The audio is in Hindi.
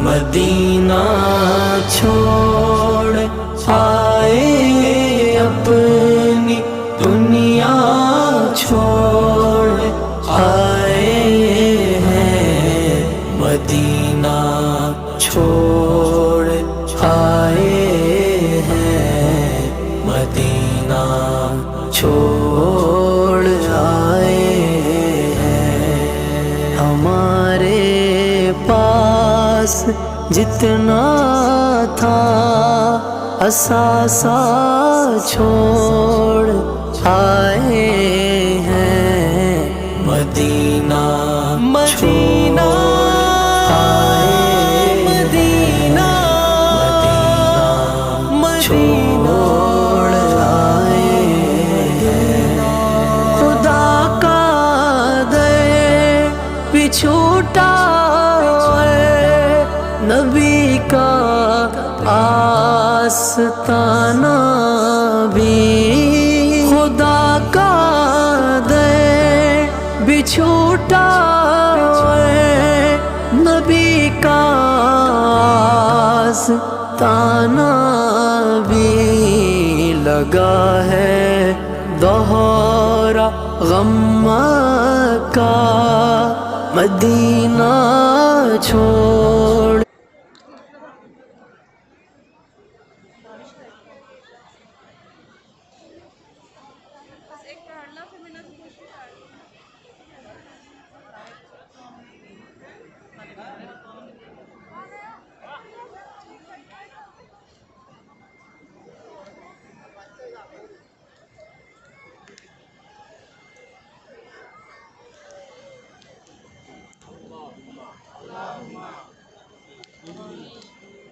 मदीना छोड़ आए अपनी दुनिया छोड़ आए हैं, मदीना छोड़ आए हैं, मदीना छोड़ आए हैं। हमारे पास जितना था असासा छोड़ आए हैं, मदीना मदीना आए, मदीना छोड़ आए हैं। खुदा का दर भी छूटा नबी का आस्ताना भी, खुदा का दर भी छूटा नबी का आस्ताना भी। लगा है दोहरा गम का मदीना छोड़